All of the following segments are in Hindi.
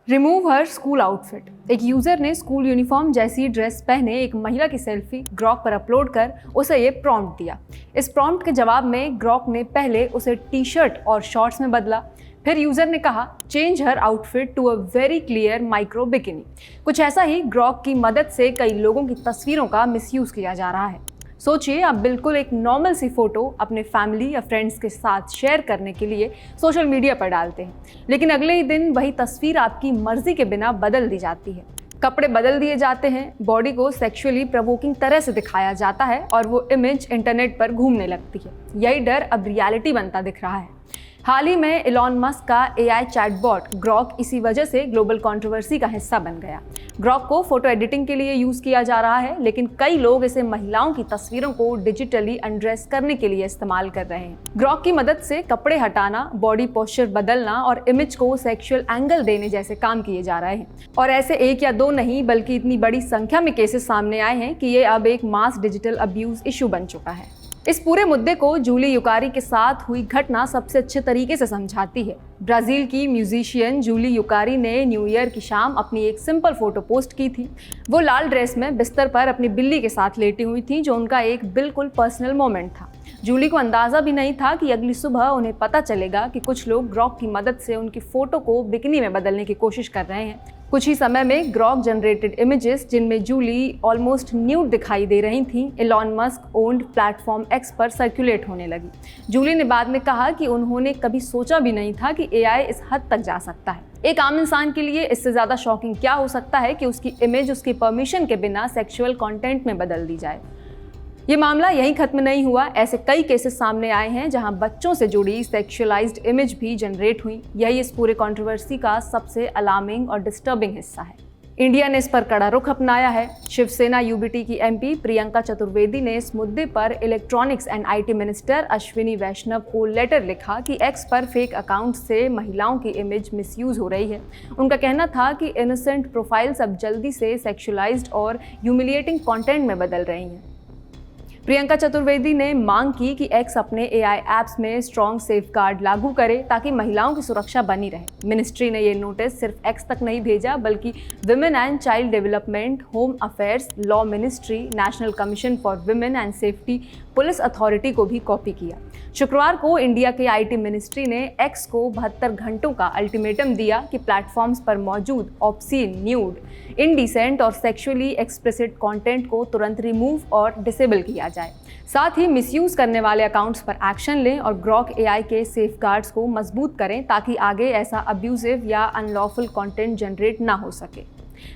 Remove her school outfit. एक यूजर ने स्कूल यूनिफॉर्म जैसी ड्रेस पहने एक महिला की सेल्फी ग्रॉक पर अपलोड कर उसे ये प्रॉम्प्ट दिया। इस प्रॉम्प्ट के जवाब में ग्रॉक ने पहले उसे टी शर्ट और शॉर्ट्स में बदला। फिर यूजर ने कहा change her outfit to a very clear micro bikini. कुछ ऐसा ही ग्रॉक की मदद से कई लोगों की तस्वीरों का मिसयूज किया जा रहा है। सोचिए, आप बिल्कुल एक नॉर्मल सी फोटो अपने फैमिली या फ्रेंड्स के साथ शेयर करने के लिए सोशल मीडिया पर डालते हैं, लेकिन अगले ही दिन वही तस्वीर आपकी मर्जी के बिना बदल दी जाती है। कपड़े बदल दिए जाते हैं, बॉडी को सेक्सुअली प्रवोकिंग तरह से दिखाया जाता है और वो इमेज इंटरनेट पर घूमने लगती है। यही डर अब रियलिटी बनता दिख रहा है। हाल ही में इलॉन मस्क का एआई चैटबॉट ग्रॉक इसी वजह से ग्लोबल कंट्रोवर्सी का हिस्सा बन गया। ग्रॉक को फोटो एडिटिंग के लिए यूज किया जा रहा है, लेकिन कई लोग इसे महिलाओं की तस्वीरों को डिजिटली अनड्रेस करने के लिए इस्तेमाल कर रहे हैं। ग्रॉक की मदद से कपड़े हटाना, बॉडी पोस्चर बदलना और इमेज को सेक्सुअल एंगल देने जैसे काम किए जा रहे हैं। और ऐसे एक या दो नहीं, बल्कि इतनी बड़ी संख्या में केसेस सामने आए हैं कि ये अब एक मास डिजिटल अब्यूज इशू बन चुका है। इस पूरे मुद्दे को जूली युकारी के साथ हुई घटना सबसे अच्छे तरीके से समझाती है। ब्राजील की म्यूजिशियन जूली युकारी ने न्यू ईयर की शाम अपनी एक सिंपल फोटो पोस्ट की थी। वो लाल ड्रेस में बिस्तर पर अपनी बिल्ली के साथ लेटी हुई थी, जो उनका एक बिल्कुल पर्सनल मोमेंट था। जूली को अंदाजा भी नहीं था कि अगली सुबह उन्हें पता चलेगा कि कुछ लोग ग्रॉक की मदद से उनकी फोटो को बिकिनी में बदलने की कोशिश कर रहे हैं। कुछ ही समय में ग्रॉक जनरेटेड इमेजेस, जिनमें जूली ऑलमोस्ट न्यूड दिखाई दे रही थीं, Elon Musk owned platform x पर सर्कुलेट होने लगी। जूली ने बाद में कहा कि उन्होंने कभी सोचा भी नहीं था कि एआई इस हद तक जा सकता है। एक आम इंसान के लिए इससे ज़्यादा शॉकिंग क्या हो सकता है कि उसकी इमेज उसकी परमिशन के बिना सेक्सुअल कंटेंट में बदल दी जाए। ये मामला यहीं खत्म नहीं हुआ। ऐसे कई केसेस सामने आए हैं जहां बच्चों से जुड़ी सेक्सुअलाइज्ड इमेज भी जनरेट हुई। यही इस पूरे कंट्रोवर्सी का सबसे अलार्मिंग और डिस्टर्बिंग हिस्सा है। इंडिया ने इस पर कड़ा रुख अपनाया है। शिवसेना यूबीटी की एमपी प्रियंका चतुर्वेदी ने इस मुद्दे पर electronics and IT minister Ashwini Vaishnaw को लेटर लिखा कि एक्स पर फेक अकाउंट से महिलाओं की इमेज मिसयूज हो रही है। उनका कहना था कि इनोसेंट प्रोफाइल्स अब जल्दी से सेक्सुअलाइज्ड और ह्यूमिलिएटिंग कंटेंट में बदल रही हैं। प्रियंका चतुर्वेदी ने मांग की कि एक्स अपने एआई ऐप्स में स्ट्रॉन्ग सेफगार्ड लागू करे ताकि महिलाओं की सुरक्षा बनी रहे। मिनिस्ट्री ने ये नोटिस सिर्फ एक्स तक नहीं भेजा, बल्कि women and child development, home affairs, law ministry, national commission for women and safety, police authority को भी कॉपी किया। शुक्रवार को इंडिया के आईटी मिनिस्ट्री ने एक्स को 72 घंटों का अल्टीमेटम दिया कि प्लेटफॉर्म्स पर मौजूद ऑब्सीन, न्यूड, इनडिसेंट और सेक्सुअली एक्सप्लिसिट कंटेंट को तुरंत रिमूव और डिसेबल किया जाए। साथ ही मिसयूज करने वाले अकाउंट्स पर एक्शन लें और ग्रॉक एआई के सेफगार्ड्स को मजबूत करें ताकि आगे ऐसा अब्यूजिव या अनलॉफुल कंटेंट जनरेट ना हो सके।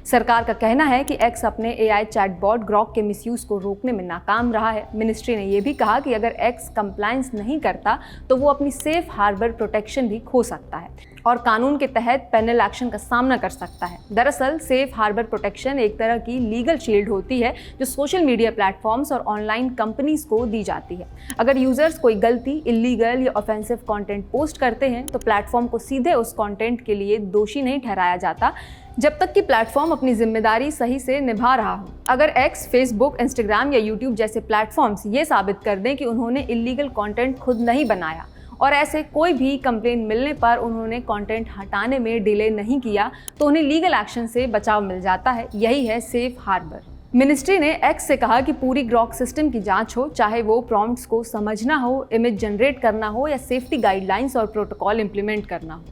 सरकार का कहना है कि एक्स अपने एआई चैटबॉट ग्रॉक के मिसयूज को रोकने में नाकाम रहा है। मिनिस्ट्री ने यह भी कहा कि अगर एक्स कंप्लायंस नहीं करता तो वो अपनी सेफ हार्बर प्रोटेक्शन भी खो सकता है और कानून के तहत पेनल एक्शन का सामना कर सकता है। दरअसल सेफ हार्बर प्रोटेक्शन एक तरह की लीगल शील्ड होती है जो सोशल मीडिया प्लेटफॉर्म्स और ऑनलाइन कंपनीज को दी जाती है। अगर यूजर्स कोई गलती, इलीगल या ऑफेंसिव कंटेंट पोस्ट करते हैं तो प्लेटफॉर्म को सीधे उस कंटेंट के लिए दोषी नहीं ठहराया जाता जब तक कि प्लेटफॉर्म अपनी जिम्मेदारी सही से निभा रहा हो। अगर एक्स, फेसबुक, इंस्टाग्राम या यूट्यूब जैसे प्लेटफॉर्म्स ये साबित कर दें कि उन्होंने इलीगल कंटेंट खुद नहीं बनाया और ऐसे कोई भी कंप्लेंट मिलने पर उन्होंने कंटेंट हटाने में डिले नहीं किया, तो उन्हें लीगल एक्शन से बचाव मिल जाता है। यही है सेफ हार्बर। मिनिस्ट्री ने एक्स से कहा कि पूरी ग्रॉक सिस्टम की जांच हो, चाहे वो प्रॉम्प्ट्स को समझना हो, इमेज जनरेट करना हो या सेफ्टी गाइडलाइंस और प्रोटोकॉल इंप्लीमेंट करना हो।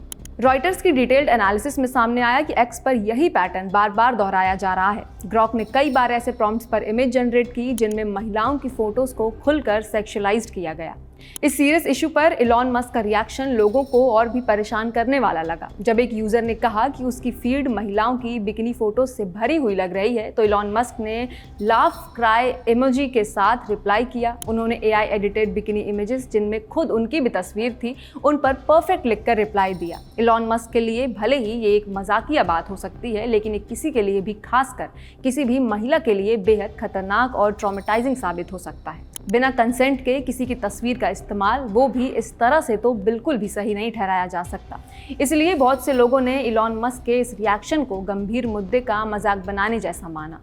रॉयटर्स की डिटेल्ड एनालिसिस में सामने आया कि एक्स पर यही पैटर्न बार बार दोहराया जा रहा है। ग्रॉक ने कई बार ऐसे प्रॉम्प्ट्स पर इमेज जनरेट की जिनमें महिलाओं की फोटोज को खुलकर सेक्सुअलाइज्ड किया गया। इस सीरियस इशू पर इलॉन मस्क का रिएक्शन लोगों को और भी परेशान करने वाला लगा। जब एक यूजर ने कहा कि उसकी फीड महिलाओं की बिकिनी फोटोज से भरी हुई लग रही है, तो इलॉन मस्क ने लाफ क्राई इमोजी के साथ रिप्लाई किया। उन्होंने एआई एडिटेड बिकिनी इमेजेस, जिनमें खुद उनकी भी तस्वीर थी, उन पर परफेक्ट लिखकर रिप्लाई दिया। इलॉन मस्क के लिए भले ही ये एक मजाकिया बात हो सकती है, लेकिन ये किसी के लिए भी, खासकर किसी भी महिला के लिए बेहद खतरनाक और ट्रॉमेटाइजिंग साबित हो सकता है। बिना कंसेंट के किसी की तस्वीर का इस्तेमाल, वो भी इस तरह से, तो बिल्कुल भी सही नहीं ठहराया जा सकता। इसलिए बहुत से लोगों ने इलॉन मस्क के इस रिएक्शन को गंभीर मुद्दे का मजाक बनाने जैसा माना।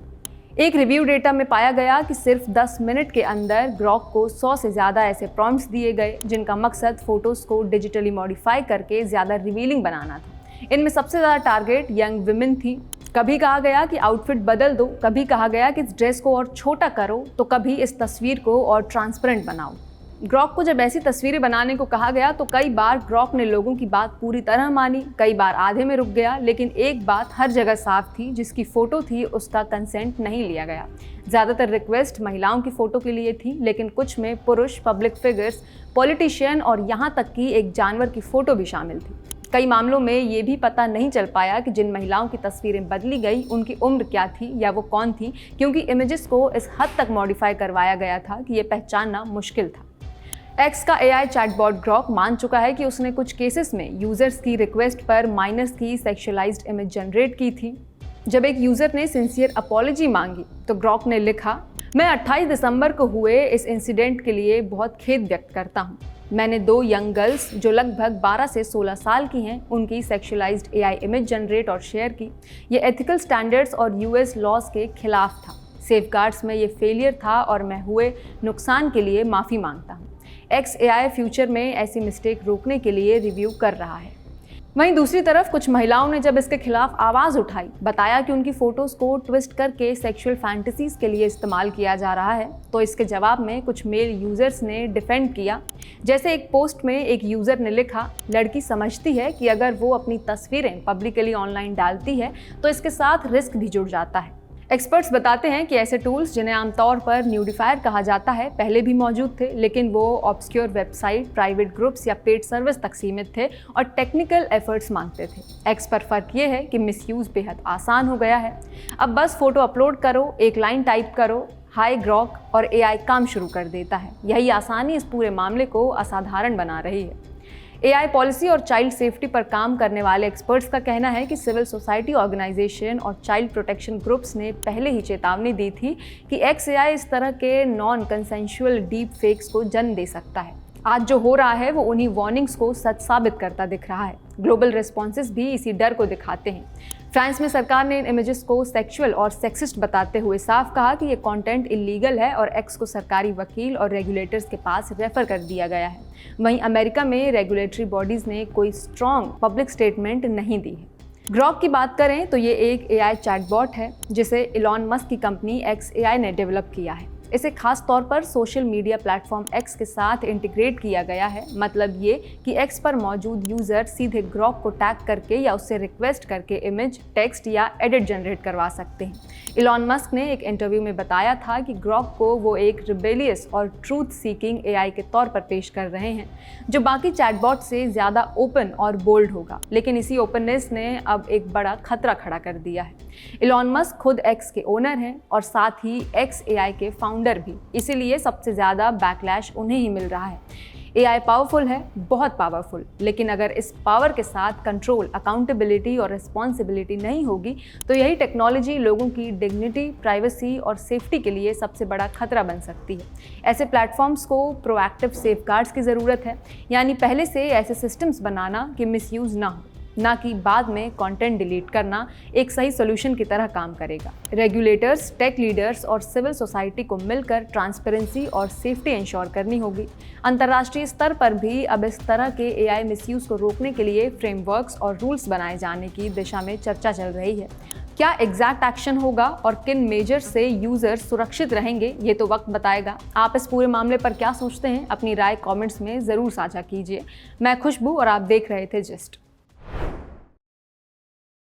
एक रिव्यू डेटा में पाया गया कि सिर्फ 10 मिनट के अंदर ग्रॉक को 100 से ज़्यादा ऐसे प्रॉम्प्ट्स दिए गए जिनका मकसद फोटोज़ को डिजिटली मॉडिफाई करके ज़्यादा रिवीलिंग बनाना था। इनमें सबसे ज़्यादा टारगेट यंग विमेन थी। कभी कहा गया कि आउटफिट बदल दो, कभी कहा गया कि इस ड्रेस को और छोटा करो, तो कभी इस तस्वीर को और ट्रांसपेरेंट बनाओ। ग्रॉक को जब ऐसी तस्वीरें बनाने को कहा गया तो कई बार ग्रॉक ने लोगों की बात पूरी तरह मानी, कई बार आधे में रुक गया, लेकिन एक बात हर जगह साफ थी, जिसकी फोटो थी उसका कंसेंट नहीं लिया गया। ज़्यादातर रिक्वेस्ट महिलाओं की फ़ोटो के लिए थी, लेकिन कुछ में पुरुष, पब्लिक फिगर्स, पॉलिटिशियन और यहाँ तक कि एक जानवर की फ़ोटो भी शामिल थी। कई मामलों में ये भी पता नहीं चल पाया कि जिन महिलाओं की तस्वीरें बदली गई उनकी उम्र क्या थी या वो कौन थी, क्योंकि इमेजेस को इस हद तक मॉडिफाई करवाया गया था कि ये पहचानना मुश्किल था। एक्स का एआई चैटबॉट ग्रॉक मान चुका है कि उसने कुछ केसेस में यूजर्स की रिक्वेस्ट पर माइनर्स की सेक्सुअलाइज्ड इमेज जनरेट की थी। जब एक यूजर ने सिंसियर अपॉलजी मांगी तो ग्रॉक ने लिखा, मैं 28 दिसंबर को हुए इस इंसिडेंट के लिए बहुत खेद व्यक्त करता हूँ। मैंने 2 यंग गर्ल्स जो लगभग 12 से 16 साल की हैं उनकी सेक्सुअलाइज्ड एआई इमेज जनरेट और शेयर की। ये एथिकल स्टैंडर्ड्स और यूएस लॉज के खिलाफ था। सेफगार्ड्स में ये फेलियर था और मैं हुए नुकसान के लिए माफ़ी मांगता हूँ। एक्स एआई फ्यूचर में ऐसी मिस्टेक रोकने के लिए रिव्यू कर रहा है। वहीं दूसरी तरफ कुछ महिलाओं ने जब इसके खिलाफ आवाज़ उठाई, बताया कि उनकी फ़ोटोज़ को ट्विस्ट करके सेक्सुअल फैंटेसीज़ के लिए इस्तेमाल किया जा रहा है, तो इसके जवाब में कुछ मेल यूज़र्स ने डिफेंड किया। जैसे एक पोस्ट में एक यूज़र ने लिखा, लड़की समझती है कि अगर वो अपनी तस्वीरें पब्लिकली ऑनलाइन डालती है तो इसके साथ रिस्क भी जुड़ जाता है। एक्सपर्ट्स बताते हैं कि ऐसे टूल्स, जिन्हें आमतौर पर न्यूडिफायर कहा जाता है, पहले भी मौजूद थे, लेकिन वो ऑब्सक्योर वेबसाइट, प्राइवेट ग्रुप्स या पेड सर्विस तक सीमित थे और टेक्निकल एफर्ट्स मांगते थे। एक्स पर फ़र्क ये है कि मिसयूज़ बेहद आसान हो गया है। अब बस फोटो अपलोड करो, एक लाइन टाइप करो, हाय ग्रॉक, और एआई काम शुरू कर देता है। यही आसानी इस पूरे मामले को असाधारण बना रही है। एआई पॉलिसी और चाइल्ड सेफ्टी पर काम करने वाले एक्सपर्ट्स का कहना है कि सिविल सोसाइटी ऑर्गेनाइजेशन और चाइल्ड प्रोटेक्शन ग्रुप्स ने पहले ही चेतावनी दी थी कि एक्स एआई इस तरह के नॉन कंसेंशुअल डीप फेक्स को जन्म दे सकता है। आज जो हो रहा है वो उन्हीं वार्निंग्स को सच साबित करता दिख रहा है। ग्लोबल रिस्पॉन्सेस भी इसी डर को दिखाते हैं। फ्रांस में सरकार ने इन इमेजेस को सेक्सुअल और सेक्सिस्ट बताते हुए साफ कहा कि ये कंटेंट इलीगल है और एक्स को सरकारी वकील और रेगुलेटर्स के पास रेफर कर दिया गया है। वहीं अमेरिका में रेगुलेटरी बॉडीज़ ने कोई स्ट्रॉन्ग पब्लिक स्टेटमेंट नहीं दी है। ग्रॉक की बात करें तो ये एक एआई चैटबॉट है जिसे इलॉन मस्क की कंपनी एक्स एआई ने डेवलप किया है। इसे खास तौर पर सोशल मीडिया प्लेटफॉर्म एक्स के साथ इंटीग्रेट किया गया है। मतलब ये कि एक्स पर मौजूद यूज़र सीधे ग्रॉक को टैग करके या उससे रिक्वेस्ट करके इमेज, टेक्स्ट या एडिट जनरेट करवा सकते हैं। इलॉन मस्क ने एक इंटरव्यू में बताया था कि ग्रॉक को वो एक रिबेलियस और ट्रूथ सीकिंग एआई के तौर पर पेश कर रहे हैं, जो बाकी चैटबॉट से ज़्यादा ओपन और बोल्ड होगा। लेकिन इसी ओपननेस ने अब एक बड़ा खतरा खड़ा कर दिया है। इलॉन मस्क खुद एक्स के ओनर हैं और साथ ही एक्स एआई के फाउंडर भी, इसीलिए सबसे ज़्यादा बैकलैश उन्हें ही मिल रहा है। एआई पावरफुल है, बहुत पावरफुल, लेकिन अगर इस पावर के साथ कंट्रोल, अकाउंटेबिलिटी और रिस्पॉन्सिबिलिटी नहीं होगी तो यही टेक्नोलॉजी लोगों की डिग्निटी, प्राइवेसी और सेफ्टी के लिए सबसे बड़ा खतरा बन सकती है। ऐसे प्लेटफॉर्म्स को प्रोएक्टिव सेफगार्ड्स की ज़रूरत है, यानी पहले से ऐसे सिस्टम्स बनाना कि मिसयूज़ ना हो, ना कि बाद में कंटेंट डिलीट करना एक सही सोल्यूशन की तरह काम करेगा। रेगुलेटर्स, टेक लीडर्स और सिविल सोसाइटी को मिलकर ट्रांसपेरेंसी और सेफ्टी इंश्योर करनी होगी। अंतर्राष्ट्रीय स्तर पर भी अब इस तरह के एआई मिसयूज़ को रोकने के लिए फ्रेमवर्क्स और रूल्स बनाए जाने की दिशा में चर्चा चल रही है। क्या एग्जैक्ट एक्शन होगा और किन मेजर्स से यूज़र्स सुरक्षित रहेंगे, ये तो वक्त बताएगा। आप इस पूरे मामले पर क्या सोचते हैं? अपनी राय कमेंट्स में ज़रूर साझा कीजिए। मैं खुशबू और आप देख रहे थे जिस्ट।